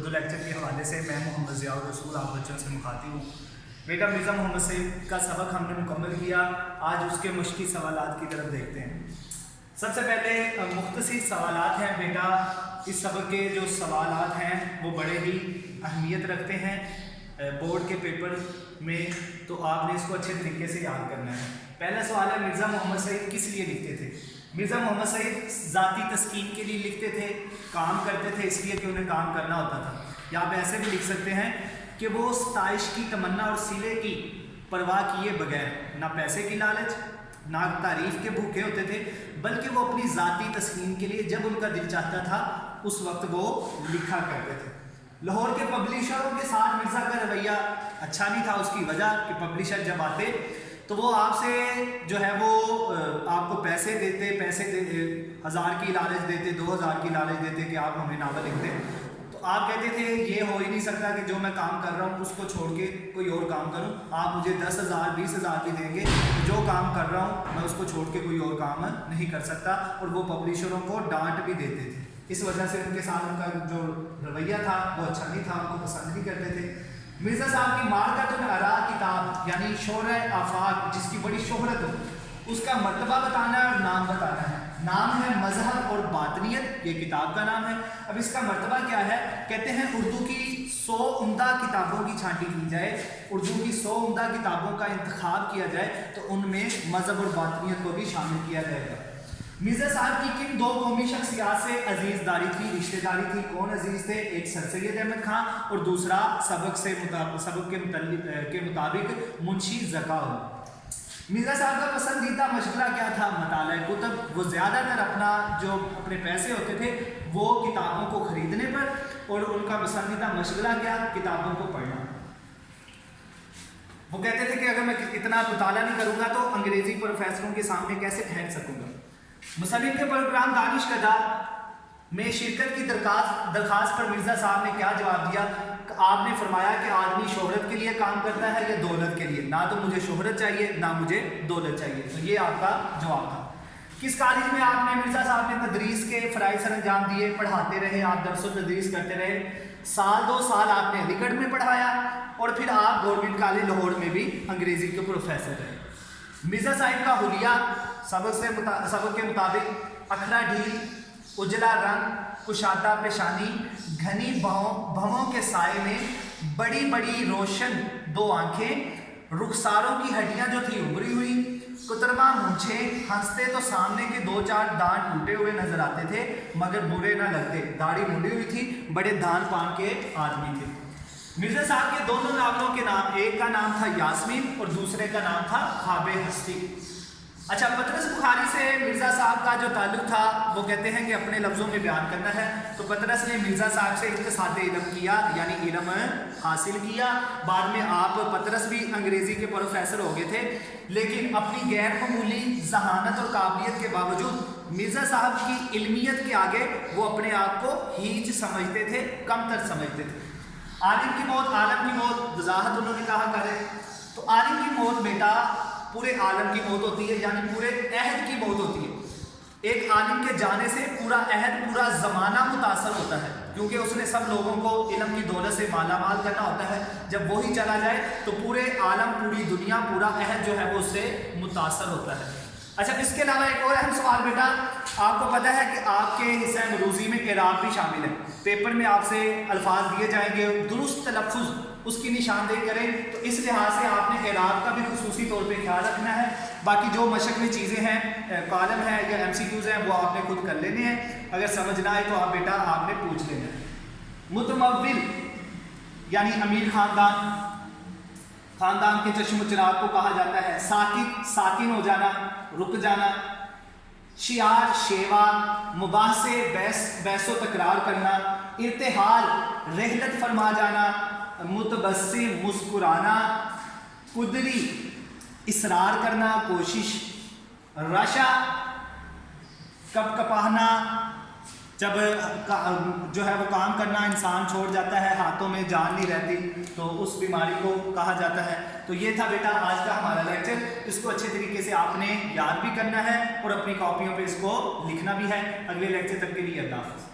Urdu lecture के हवाले से मैं मोहम्मद ज़ियाउर रसूल आप बच्चों से मुखातिब हूँ। बेटा मिर्ज़ा मोहम्मद सईद का सबक हमने मुकम्मल किया, आज उसके मुश्किल सवालात की तरफ देखते हैं। सबसे पहले मुख्तसर सवालात हैं बेटा, इस सबक के जो सवालात हैं वो बड़े ही अहमियत रखते हैं बोर्ड के पेपर में, तो आपने इसको अच्छे तरीके से याद करना है। पहला सवाल है, मिर्ज़ा मोहम्मद सईद किस लिए लिखते थे? मिर्ज़ा मोहम्मद सईद ज़ाती तस्कीन के लिए लिखते थे, काम करते थे इसलिए कि उन्हें काम करना होता था। या आप ऐसे भी लिख सकते हैं कि वो सताइश की तमन्ना और सिले की परवाह किए बगैर ना पैसे की लालच ना तारीफ़ के भूखे होते थे, बल्कि वो अपनी ज़ाती तस्कीन के लिए जब उनका दिल चाहता था उस वक्त वो लिखा करते थे। लाहौर के पब्लिशरों के साथ मिर्ज़ा का रवैया अच्छा नहीं था, उसकी वजह कि पब्लिशर जब आते तो वो आपसे जो है वो आपको पैसे देते, 1000 की लालच देते, 2000 की लालच देते कि आप हमें नावल लिख दें। तो आप कहते थे ये हो ही नहीं सकता कि जो मैं काम कर रहा हूँ उसको छोड़ के कोई और काम करूँ, आप मुझे 10,000 20,000 भी देंगे, जो काम कर रहा हूँ मैं उसको छोड़ के कोई और काम नहीं कर सकता। और वो पब्लिशरों को डांट भी देते थे, इस वजह से उनके साथ उनका जो रवैया था वो अच्छा नहीं था, उनको पसंद नहीं करते थे। मिर्ज़ा साहब की मारकतुल आरा किताब यानी शोहरत आफाक जिसकी बड़ी शोहरत हो, उसका मर्तबा बताना है और नाम बताना है। नाम है मजहब और बातनियत, ये किताब का नाम है। अब इसका मर्तबा क्या है? कहते हैं उर्दू की 100 उम्दा किताबों की छांटी की जाए, उर्दू की 100 उम्दा किताबों का इंतखाब किया जाए तो उनमें मजहब और बातनियत को भी शामिल किया जाएगा। मिर्ज़ा साहब की किन दो कौमी शख्सियात से अजीज़दारी थी, रिश्तेदारी थी? कौन अजीज़ थे? एक सर सैयद अहमद खां और दूसरा सबक के मुताबिक मुंशी ज़काउल। मिर्ज़ा साहब का पसंदीदा मशगला क्या था? मताला कुतुब। वो ज़्यादातर अपने पैसे होते थे वो किताबों को ख़रीदने पर, और उनका पसंदीदा मशगला क्या? किताबों को पढ़ना। वो कहते थे कि अगर मैं इतना मुताला नहीं करूँगा तो अंग्रेज़ी प्रोफेसरों के सामने कैसे ठहर सकूँगा। मुसन्निफ़ के प्रोग्राम दानिश कदा में शिरकत की दरखास्त पर मिर्ज़ा साहब ने क्या जवाब दिया? आपने फरमाया कि आदमी शोहरत के लिए काम करता है या दौलत के लिए? ना तो मुझे शोहरत चाहिए ना मुझे दौलत चाहिए। तो ये आपका जवाब था। किस कॉलेज में आपने मिर्ज़ा साहब ने तदरीस के फ़राइज़ सर अंजाम दिए? पढ़ाते रहे, आप दरस व तदरीस करते रहे। 2 साल आपने अलीगढ़ में पढ़ाया और फिर आप गवर्नमेंट कॉलेज लाहौर में भी अंग्रेज़ी के प्रोफेसर रहे। मिर्ज़ा साहब का हुलिया सबक के मुताबिक अखरा ढील, उजला रंग, कुशादा पेशानी, घनी भवों के साए में बड़ी बड़ी रोशन 2 आंखें, रुखसारों की हड्डियां जो थी उभरी हुई, कुतरमा मूंछे, हंसते तो सामने के 2-4 दांत टूटे हुए नजर आते थे मगर बुरे ना लगते, दाढ़ी मुड़ी हुई थी, बड़े दान पान के आदमी थे। मिर्ज़ा साहब के दोनों नावलों के नाम, एक का नाम था यास्मीन और दूसरे का नाम था ख्वाबे हस्ती। अच्छा, पतरस बुखारी से मिर्ज़ा साहब का जो ताल्लुक़ था वो कहते हैं कि अपने लफ्ज़ों में बयान करना है। तो पतरस ने मिर्ज़ा साहब से इक़्तिसादे इल्म किया यानी इल्म हासिल किया। बाद में आप पतरस भी अंग्रेज़ी के प्रोफेसर हो गए थे, लेकिन अपनी गैर मामूली जहानत और काबिलियत के बावजूद मिर्ज़ा साहब की इल्मियत के आगे वो अपने आप को हीच समझते थे, कमतर समझते थे। आलिम की मौत आलम की मौत, वजाहत उन्होंने कहा करें। तो आलिम की मौत बेटा पूरे आलम की मौत होती है, यानी पूरे अहद की मौत होती है। एक आलिम के जाने से पूरा अहद, पूरा ज़माना मुतासर होता है, क्योंकि उसने सब लोगों को इल्म की दौलत से मालामाल करना होता है। जब वही चला जाए तो पूरे आलम, पूरी दुनिया, पूरा अहद जो है वो उससे मुतासर होता है। अच्छा, इसके अलावा एक और अहम सवाल बेटा, आपको पता है कि आपके हिस्सा मरूज़ी में इराब भी शामिल है। पेपर में आपसे अल्फाज दिए जाएंगे, दुरुस्त तलफ़्फ़ुज़ उसकी निशानदेही करें, तो इस लिहाज से आपने इराब का भी खुसूसी तौर पे ख्याल रखना है। बाकी जो मशक में चीज़ें हैं, कॉलम है या MCQs हैं, वो आपने खुद कर लेने हैं। अगर समझ ना आए तो आप बेटा आपने पूछ लेना है। मुतमव्विल यानी अमीर खानदान के चश्म चिराग को कहा जाता है। साकिन हो जाना, रुक जाना। शियार शेवा, मुबाह से बहसो तकरार करना। इर्तिहाल रहलत फरमा जाना। मुतबस्सिम मुस्कुराना। कुदरी इसरार करना, कोशिश। रशा कपकपाना, जब जो है वो काम करना इंसान छोड़ जाता है, हाथों में जान नहीं रहती, तो उस बीमारी को कहा जाता है। तो ये था बेटा आज का हमारा लेक्चर। इसको अच्छे तरीके से आपने याद भी करना है और अपनी कॉपियों पे इसको लिखना भी है। अगले लेक्चर तक के लिए अल्लाह हाफ़िज़।